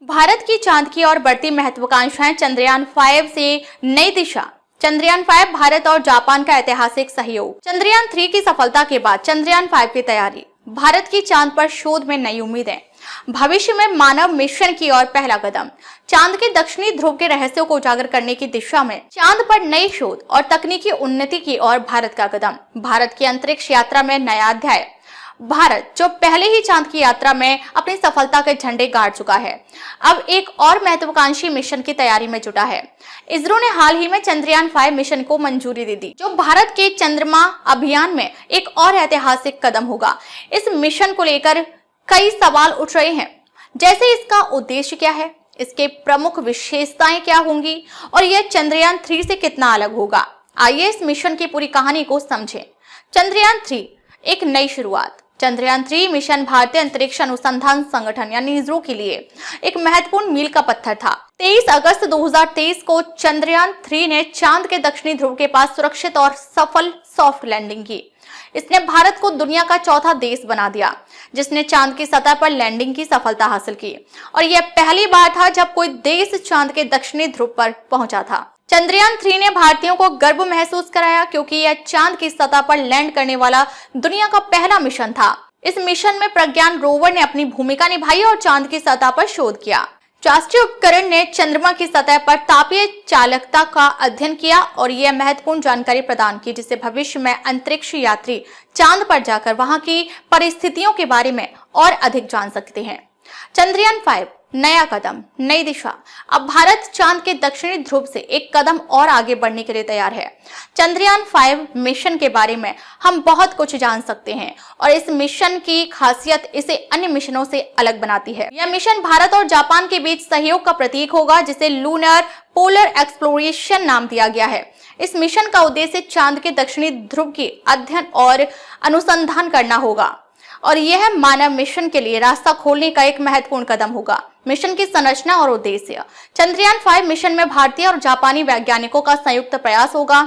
भारत की चांद की ओर बढ़ती महत्वाकांक्षाएं, चंद्रयान 5 से नई दिशा। चंद्रयान 5 भारत और जापान का ऐतिहासिक सहयोग। चंद्रयान 3 की सफलता के बाद चंद्रयान 5 की तैयारी। भारत की चांद पर शोध में नई उम्मीदें। भविष्य में मानव मिशन की ओर पहला कदम। चांद के दक्षिणी ध्रुव के रहस्यों को उजागर करने की दिशा में चांद पर नई शोध और तकनीकी उन्नति की ओर भारत का कदम। भारत की अंतरिक्ष यात्रा में नया अध्याय। भारत जो पहले ही चांद की यात्रा में अपनी सफलता के झंडे गाड़ चुका है, अब एक और महत्वाकांक्षी मिशन की तैयारी में जुटा है। इसरो ने हाल ही में चंद्रयान 5 मिशन को मंजूरी दे दी, जो भारत के चंद्रमा अभियान में एक और ऐतिहासिक कदम होगा। इस मिशन को लेकर कई सवाल उठ रहे हैं, जैसे इसका उद्देश्य क्या है, इसके प्रमुख विशेषताएं क्या होंगी और यह चंद्रयान 3 से कितना अलग होगा। आइए इस मिशन की पूरी कहानी को समझें। चंद्रयान 3 एक नई शुरुआत। चंद्रयान 3 मिशन भारतीय अंतरिक्ष अनुसंधान संगठन यानी इसरो के लिए एक महत्वपूर्ण मील का पत्थर था। 23 अगस्त 2023 को चंद्रयान 3 ने चांद के दक्षिणी ध्रुव के पास सुरक्षित और सफल सॉफ्ट लैंडिंग की। इसने भारत को दुनिया का चौथा देश बना दिया जिसने चांद की सतह पर लैंडिंग की सफलता हासिल की, और यह पहली बार था जब कोई देश चांद के दक्षिणी ध्रुव पर पहुंचा था। चंद्रयान 3 ने भारतीयों को गर्व महसूस कराया, क्योंकि यह चांद की सतह पर लैंड करने वाला दुनिया का पहला मिशन था। इस मिशन में प्रज्ञान रोवर ने अपनी भूमिका निभाई और चांद की सतह पर शोध किया। राष्ट्रीय उपकरण ने चंद्रमा की सतह पर तापीय चालकता का अध्ययन किया और यह महत्वपूर्ण जानकारी प्रदान की, जिससे भविष्य में अंतरिक्ष यात्री चांद पर जाकर वहां की परिस्थितियों के बारे में और अधिक जान सकते हैं। चंद्रयान 5 नया कदम, नई दिशा। अब भारत चांद के दक्षिणी ध्रुव से एक कदम और आगे बढ़ने के लिए तैयार है। चंद्रयान 5 मिशन के बारे में हम बहुत कुछ जान सकते हैं और इस मिशन की खासियत इसे अन्य मिशनों से अलग बनाती है। यह मिशन भारत और जापान के बीच सहयोग का प्रतीक होगा, जिसे लूनर पोलर एक्सप्लोरेशन नाम दिया गया है। इस मिशन का उद्देश्य चांद के दक्षिणी ध्रुव की अध्ययन और अनुसंधान करना होगा और यह मानव मिशन के लिए रास्ता खोलने का एक महत्वपूर्ण कदम होगा। मिशन की संरचना और उद्देश्य। चंद्रयान 5 मिशन में भारतीय और जापानी वैज्ञानिकों का संयुक्त प्रयास होगा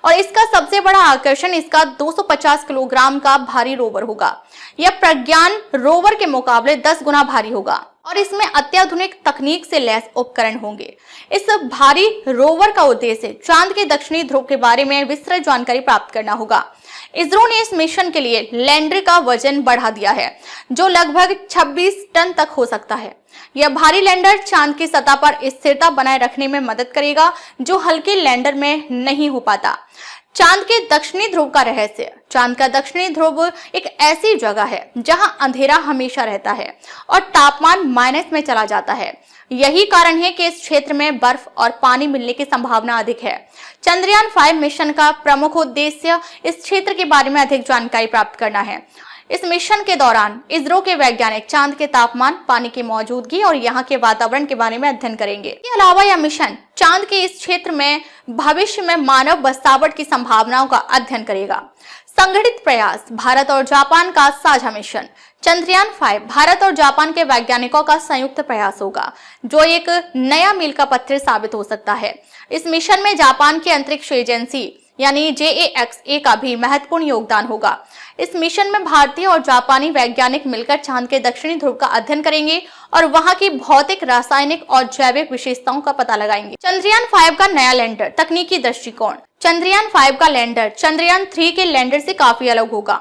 और इसका सबसे बड़ा आकर्षण इसका 250 किलोग्राम का भारी रोवर होगा। यह प्रज्ञान रोवर के मुकाबले 10 गुना भारी होगा और इसमें अत्याधुनिक तकनीक से लैस उपकरण होंगे। इस भारी रोवर का उद्देश्य चांद के दक्षिणी ध्रुव के बारे में विस्तृत जानकारी प्राप्त करना होगा। इसरो ने इस मिशन के लिए लैंडर का वजन बढ़ा दिया है, जो लगभग 26 टन तक हो सकता है। यह भारी लैंडर चांद की सतह पर स्थिरता बनाए रखने में मदद करेगा, जो हल्के लैंडर में नहीं हो पाता। चांद के दक्षिणी ध्रुव का रहस्य। चांद का दक्षिणी ध्रुव एक ऐसी जगह है जहां अंधेरा हमेशा रहता है और तापमान माइनस में चला जाता है। यही कारण है कि इस क्षेत्र में बर्फ और पानी मिलने की संभावना अधिक है। चंद्रयान 5 मिशन का प्रमुख उद्देश्य इस क्षेत्र के बारे में अधिक जानकारी प्राप्त करना है। इस मिशन के दौरान इसरो के वैज्ञानिक चांद के तापमान, पानी की मौजूदगी और यहाँ के वातावरण के बारे में अध्ययन करेंगे। इसके अलावा यह मिशन चांद के इस क्षेत्र में भविष्य में मानव बसावट की संभावनाओं का अध्ययन करेगा। संगठित प्रयास। भारत और जापान का साझा मिशन। चंद्रयान 5 भारत और जापान के वैज्ञानिकों का संयुक्त प्रयास होगा, जो एक नया मील का पत्थर साबित हो सकता है। इस मिशन में जापान की अंतरिक्ष एजेंसी यानी JAXA का भी महत्वपूर्ण योगदान होगा। इस मिशन में भारतीय और जापानी वैज्ञानिक मिलकर चांद के दक्षिणी ध्रुव का अध्ययन करेंगे और वहां की भौतिक, रासायनिक और जैविक विशेषताओं का पता लगाएंगे। चंद्रयान 5 का नया लैंडर। तकनीकी दृष्टिकोण। चंद्रयान 5 का लैंडर चंद्रयान 3 के लैंडर से काफी अलग होगा।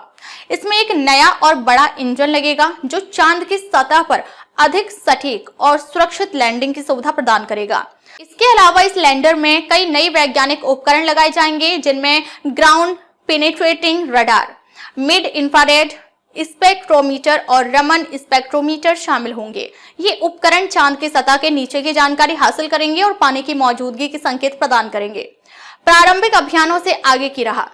इसमें एक नया और बड़ा इंजन लगेगा, जो चांद की सतह पर अधिक सटीक और सुरक्षित लैंडिंग की सुविधा प्रदान करेगा। इसके अलावा इस लैंडर में कई नई वैज्ञानिक उपकरण लगाए जाएंगे, जिनमें ground penetrating radar, mid infrared spectrometer और रमन स्पेक्ट्रोमीटर शामिल होंगे। ये उपकरण चांद की सतह के नीचे की जानकारी हासिल करेंगे और पानी की मौजूदगी के संकेत प्रदान करेंगे। प्रारंभिक अभियानों से आगे की राह।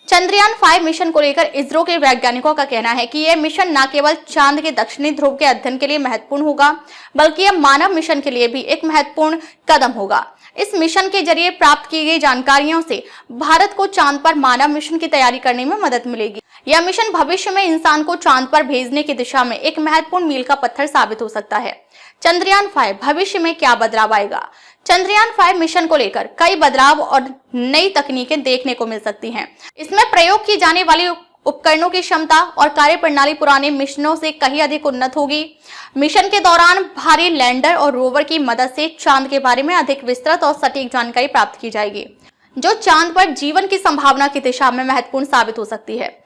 चंद्रयान 5 मिशन को लेकर इसरो के वैज्ञानिकों का कहना है कि यह मिशन न केवल चांद के दक्षिणी ध्रुव के अध्ययन के लिए महत्वपूर्ण होगा, बल्कि यह मानव मिशन के लिए भी एक महत्वपूर्ण कदम होगा। इस मिशन के जरिए प्राप्त की गई जानकारियों से भारत को चांद पर मानव मिशन की तैयारी करने में मदद मिलेगी। यह मिशन भविष्य में इंसान को चांद पर भेजने की दिशा में एक महत्वपूर्ण मील का पत्थर साबित हो सकता है। चंद्रयान 5 भविष्य में क्या बदलाव आएगा। चंद्रयान 5 मिशन को लेकर कई बदलाव और नई तकनीकें देखने को मिल सकती हैं। इसमें प्रयोग की जाने वाली उपकरणों की क्षमता और कार्यप्रणाली पुराने मिशनों से कहीं अधिक उन्नत होगी। मिशन के दौरान भारी लैंडर और रोवर की मदद से चांद के बारे में अधिक विस्तृत और सटीक जानकारी प्राप्त की जाएगी, जो चांद पर जीवन की संभावना की दिशा में महत्वपूर्ण साबित हो सकती है।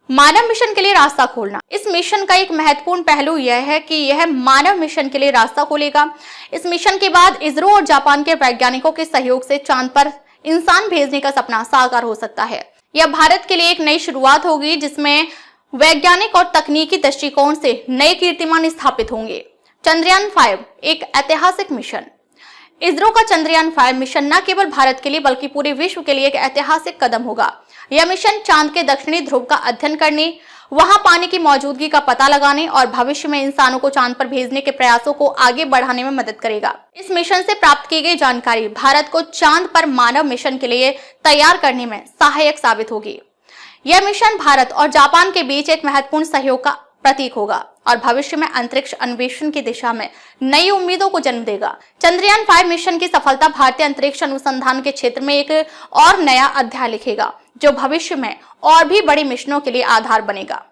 मानव मिशन के लिए रास्ता खोलना। इस मिशन का एक महत्वपूर्ण पहलू यह है कि यह मानव मिशन के लिए रास्ता खोलेगा। इस मिशन के बाद इसरो और जापान के वैज्ञानिकों के सहयोग से चांद पर इंसान भेजने का सपना साकार हो सकता है। यह भारत के लिए एक नई शुरुआत होगी, जिसमें वैज्ञानिक और तकनीकी दृष्टिकोण से नए कीर्तिमान स्थापित होंगे। चंद्रयान 5 एक ऐतिहासिक मिशन। इसरो का चंद्रयान 5 मिशन न केवल भारत के लिए बल्कि पूरे विश्व के लिए एक ऐतिहासिक कदम होगा। यह मिशन चांद के दक्षिणी ध्रुव का अध्ययन करने, वहां पानी की मौजूदगी का पता लगाने और भविष्य में इंसानों को चांद पर भेजने के प्रयासों को आगे बढ़ाने में मदद करेगा। इस मिशन से प्राप्त की गई जानकारी भारत को चांद पर मानव मिशन के लिए तैयार करने में सहायक साबित होगी। यह मिशन भारत और जापान के बीच एक महत्वपूर्ण सहयोग का प्रतीक होगा और भविष्य में अंतरिक्ष अन्वेषण की दिशा में नई उम्मीदों को जन्म देगा। चंद्रयान 5 मिशन की सफलता भारतीय अंतरिक्ष अनुसंधान के क्षेत्र में एक और नया अध्याय लिखेगा, जो भविष्य में और भी बड़ी मिशनों के लिए आधार बनेगा।